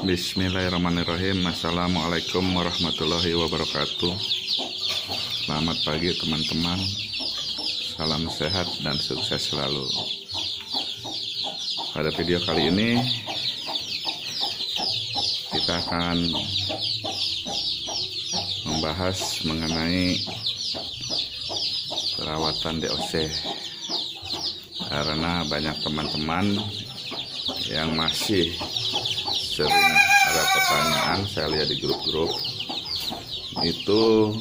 Bismillahirrahmanirrahim. Assalamualaikum warahmatullahi wabarakatuh. Selamat pagi teman-teman. Salam sehat dan sukses selalu. Pada video kali ini kita akan membahas mengenai perawatan DOC, karena banyak teman-teman yang masih sering ada pertanyaan, saya lihat di grup-grup itu,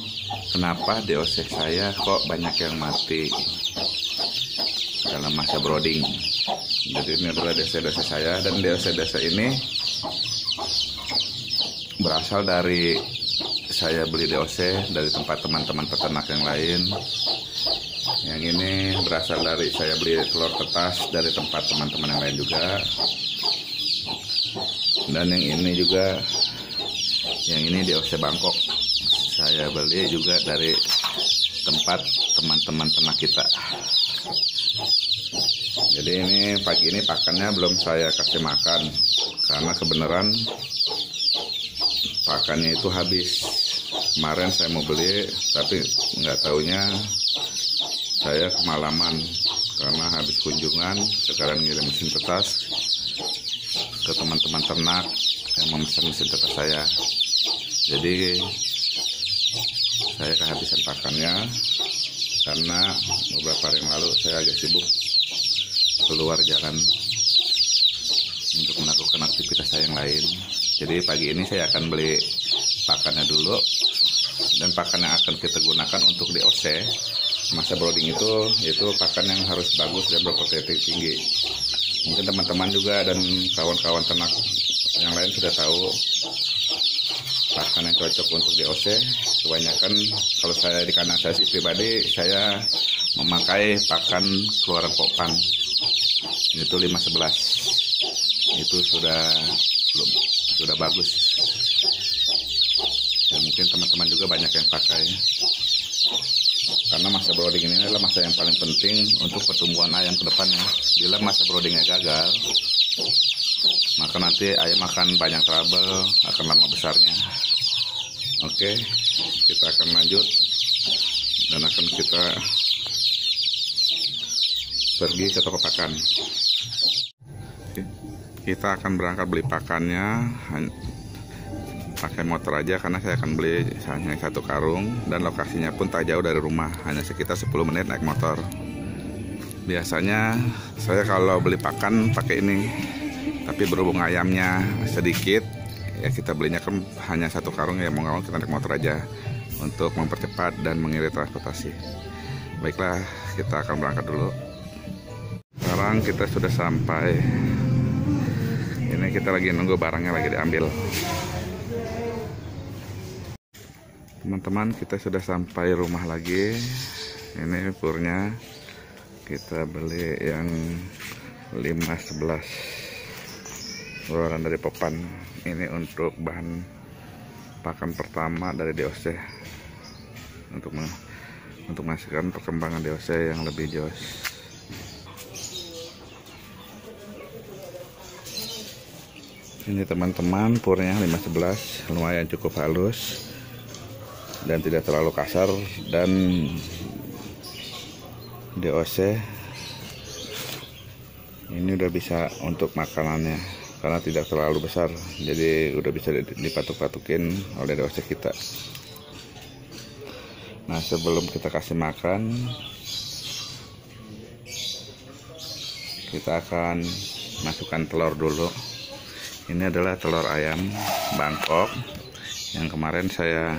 kenapa DOC saya kok banyak yang mati dalam masa brooding. Jadi ini adalah DOC saya, dan DOC ini berasal dari saya beli DOC dari tempat teman-teman peternak yang lain. Yang ini berasal dari saya beli telur tetas dari tempat teman-teman yang lain juga. Dan yang ini juga, yang ini DOC Bangkok, saya beli juga dari tempat teman-teman ternak kita. Jadi ini pagi ini pakannya belum saya kasih makan, karena kebenaran pakannya itu habis. Kemarin saya mau beli, tapi nggak taunya saya kemalaman karena habis kunjungan. Sekarang ngirim mesin tetas ke teman-teman ternak yang memesan mesin tetas saya. Jadi saya kehabisan pakannya karena beberapa hari yang lalu saya agak sibuk keluar jalan untuk melakukan aktivitas saya yang lain. Jadi pagi ini saya akan beli pakannya dulu, dan pakan yang akan kita gunakan untuk DOC masa brooding itu pakan yang harus bagus dan berprotein tinggi. Mungkin teman-teman juga dan kawan-kawan ternak yang lain sudah tahu pakan yang cocok untuk DOC. Kebanyakan kalau saya di kandang saya pribadi, saya memakai pakan keluaran Popan, itu 511. Itu sudah bagus. Ya, mungkin teman-teman juga banyak yang pakai, karena masa brooding ini adalah masa yang paling penting untuk pertumbuhan ayam ke depannya. Bila masa broodingnya gagal, maka nanti ayam akan banyak trouble, akan lama besarnya. Oke, kita akan lanjut dan akan kita pergi ke toko pakan. Kita akan berangkat beli pakannya pakai motor aja, karena saya akan beli hanya satu karung, dan lokasinya pun tak jauh dari rumah, hanya sekitar 10 menit naik motor. Biasanya saya kalau beli pakan pakai ini, tapi berhubung ayamnya sedikit, ya kita belinya kan hanya satu karung, ya mau nggak mau kita naik motor aja untuk mempercepat dan mengirit transportasi. Baiklah, kita akan berangkat dulu. Sekarang kita sudah sampai. Ini kita lagi nunggu barangnya lagi diambil. Teman-teman, kita sudah sampai rumah lagi. Ini purnya kita beli yang 511 keluaran dari Popan. Ini untuk bahan pakan pertama dari DOC, untuk menghasilkan perkembangan DOC yang lebih jos. Ini teman-teman, purnya 511, lumayan cukup halus dan tidak terlalu kasar, dan DOC ini udah bisa untuk makanannya karena tidak terlalu besar, jadi udah bisa dipatuk-patukin oleh DOC kita. Nah, sebelum kita kasih makan, kita akan masukkan telur dulu. Ini adalah telur ayam Bangkok yang kemarin saya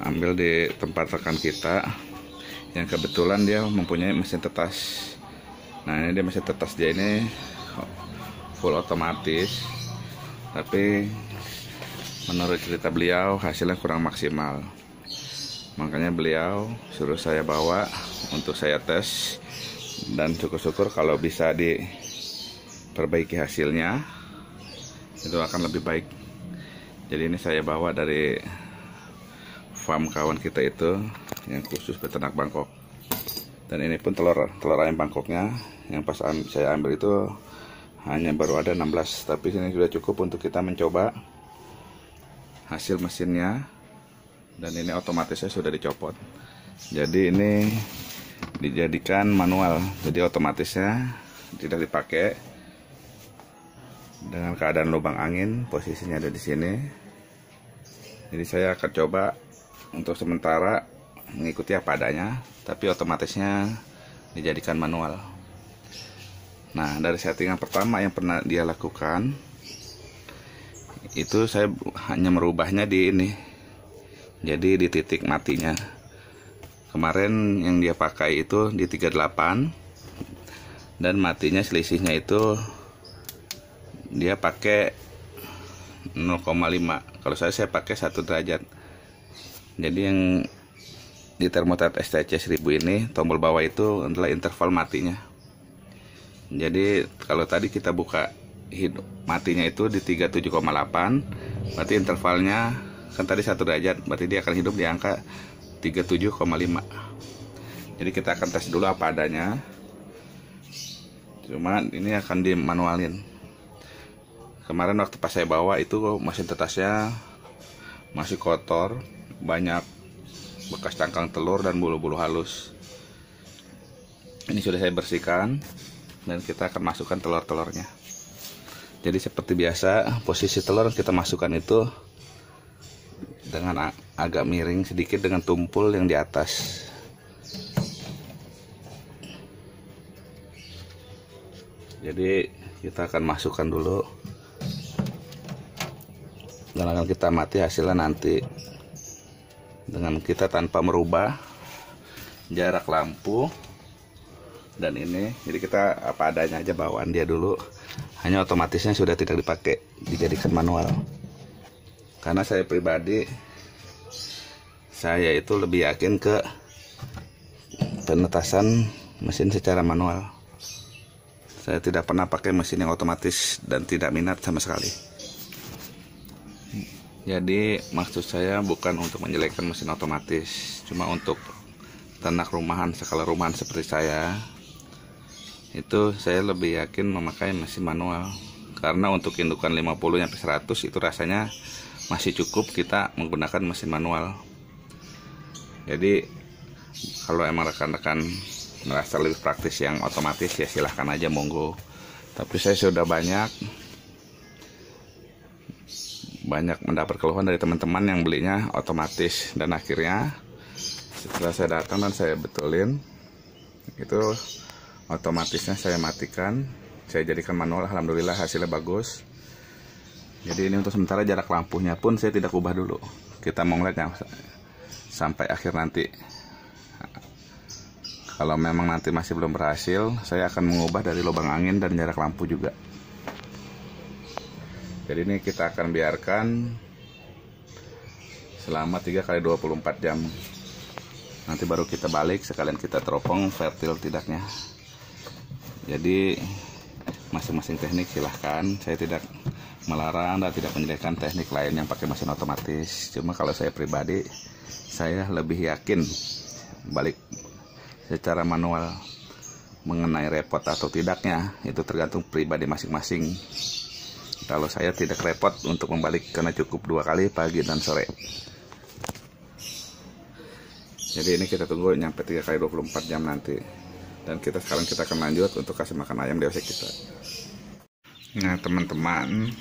ambil di tempat rekan kita, yang kebetulan dia mempunyai mesin tetas. Nah, ini dia mesin tetas dia ini full otomatis, tapi menurut cerita beliau hasilnya kurang maksimal. Makanya beliau suruh saya bawa untuk saya tes, dan syukur-syukur kalau bisa diperbaiki hasilnya, itu akan lebih baik. Jadi ini saya bawa dari farm kawan kita itu yang khusus peternak Bangkok. Dan ini pun telur ayam Bangkoknya yang pas saya ambil itu hanya baru ada 16, tapi ini sudah cukup untuk kita mencoba hasil mesinnya. Dan ini otomatisnya sudah dicopot, jadi ini dijadikan manual, jadi otomatisnya tidak dipakai. Dengan keadaan lubang angin, posisinya ada di sini. Jadi saya akan coba untuk sementara mengikuti apa adanya, tapi otomatisnya dijadikan manual. Nah, dari settingan pertama yang pernah dia lakukan itu saya hanya merubahnya di ini, jadi di titik matinya. Kemarin yang dia pakai itu di 38 dan matinya selisihnya itu dia pakai 0,5. Kalau saya pakai 1 derajat. Jadi yang di termotat STC 1000 ini tombol bawah itu adalah interval matinya. Jadi kalau tadi kita buka hidup matinya itu di 37,8, berarti intervalnya kan tadi 1 derajat, berarti dia akan hidup di angka 37,5. Jadi kita akan tes dulu apa adanya. Cuma ini akan dimanualin. Kemarin waktu pas saya bawa itu mesin tetasnya masih kotor, banyak bekas cangkang telur dan bulu-bulu halus. Ini sudah saya bersihkan dan kita akan masukkan telur-telurnya. Jadi seperti biasa, posisi telur kita masukkan itu dengan agak miring sedikit dengan tumpul yang di atas. Jadi kita akan masukkan dulu dan akan kita amati hasilnya nanti dengan kita tanpa merubah jarak lampu. Dan ini jadi kita apa adanya aja bawaan dia dulu, hanya otomatisnya sudah tidak dipakai, dijadikan manual. Karena saya pribadi, saya itu lebih yakin ke penetasan mesin secara manual. Saya tidak pernah pakai mesin yang otomatis dan tidak minat sama sekali. Jadi maksud saya bukan untuk menjelekkan mesin otomatis, cuma untuk ternak rumahan, skala rumahan seperti saya, itu saya lebih yakin memakai mesin manual. Karena untuk indukan 50-100 itu rasanya masih cukup kita menggunakan mesin manual. Jadi kalau emang rekan-rekan merasa lebih praktis yang otomatis, ya silahkan aja, monggo. Tapi saya sudah banyak mendapat keluhan dari teman-teman yang belinya otomatis, dan akhirnya setelah saya datang dan saya betulin, itu otomatisnya saya matikan, saya jadikan manual. Alhamdulillah hasilnya bagus. Jadi ini untuk sementara jarak lampunya pun saya tidak ubah dulu, kita mau ngeliatnya sampai akhir nanti. Kalau memang nanti masih belum berhasil, saya akan mengubah dari lubang angin dan jarak lampu juga. Jadi ini kita akan biarkan selama 3x24 jam. Nanti baru kita balik, sekalian kita teropong fertil tidaknya. Jadi masing-masing teknik silahkan, saya tidak melarang dan tidak menjelekkan teknik lain yang pakai mesin otomatis. Cuma kalau saya pribadi, saya lebih yakin balik secara manual. Mengenai repot atau tidaknya itu tergantung pribadi masing-masing. Kalau saya tidak repot untuk membalik karena cukup 2 kali, pagi dan sore. Jadi ini kita tunggu nyampe 3x24 jam nanti. Dan sekarang kita akan lanjut untuk kasih makan ayam DOC kita. Nah teman-teman,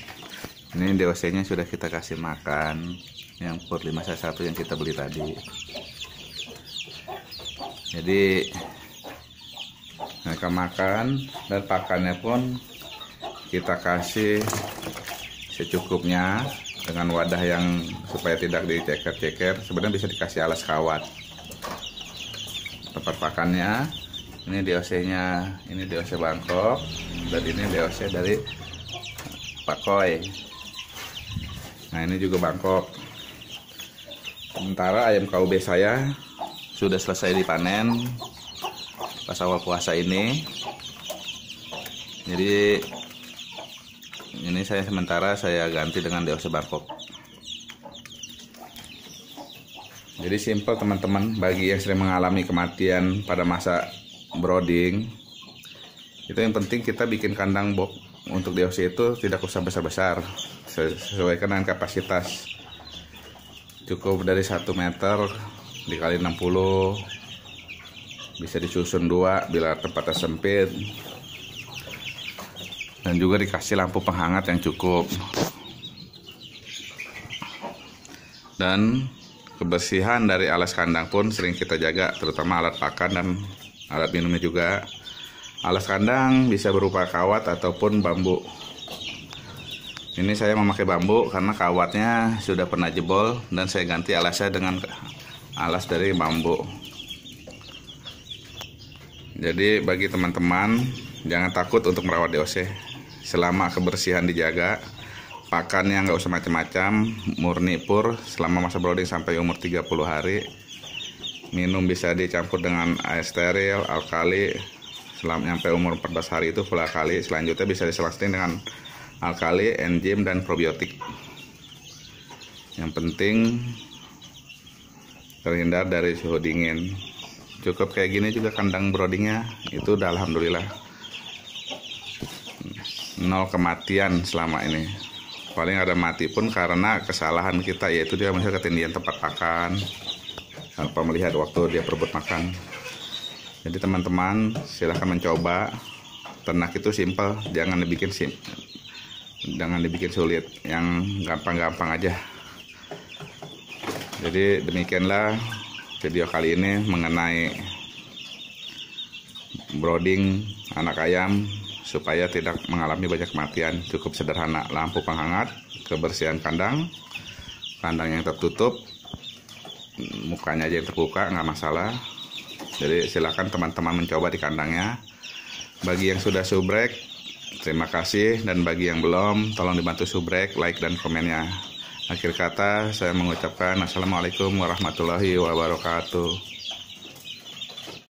ini DOC nya sudah kita kasih makan, yang pur 511 yang kita beli tadi. Jadi mereka makan, dan pakannya pun kita kasih secukupnya dengan wadah yang supaya tidak diceker-ceker. Sebenarnya bisa dikasih alas kawat. Tempat pakannya ini DOC-nya, ini DOC Bangkok, dan ini DOC dari Pak Koi. Nah ini juga Bangkok. Sementara ayam KUB saya sudah selesai dipanen pas awal puasa ini. Jadi ini sementara saya ganti dengan DOC Bangkok. Jadi simple teman-teman, bagi yang sering mengalami kematian pada masa brooding, itu yang penting kita bikin kandang box untuk DOC itu tidak usah besar-besar, sesuaikan dengan kapasitas. Cukup dari 1 meter dikali 60, bisa disusun 2 bila tempatnya sempit, dan juga dikasih lampu penghangat yang cukup. Dan kebersihan dari alas kandang pun sering kita jaga, terutama alat pakan dan alat minumnya juga. Alas kandang bisa berupa kawat ataupun bambu. Ini saya memakai bambu karena kawatnya sudah pernah jebol dan saya ganti alasnya dengan alas dari bambu. Jadi bagi teman-teman, jangan takut untuk merawat DOC selama kebersihan dijaga. Pakannya nggak usah macam-macam, murni pur selama masa brooding sampai umur 30 hari. Minum bisa dicampur dengan air steril, alkali, selama sampai umur 14 hari itu full alkali. Selanjutnya bisa diselasting dengan alkali, enzim, dan probiotik. Yang penting terhindar dari suhu dingin. Cukup kayak gini juga kandang broodingnya, itu udah alhamdulillah 0 kematian selama ini. Paling ada mati pun karena kesalahan kita, yaitu dia misalnya ketindihan tempat pakan tanpa melihat waktu dia berebut makan. Jadi teman-teman silahkan mencoba. Ternak itu simpel, jangan dibikin sulit, yang gampang-gampang aja. Jadi demikianlah video kali ini mengenai brooding anak ayam supaya tidak mengalami banyak kematian. Cukup sederhana, lampu penghangat, kebersihan kandang yang tertutup, mukanya aja yang terbuka, nggak masalah. Jadi silakan teman-teman mencoba di kandangnya. Bagi yang sudah subrek, terima kasih, dan bagi yang belum, tolong dibantu subrek, like, dan komennya. Akhir kata saya mengucapkan assalamualaikum warahmatullahi wabarakatuh.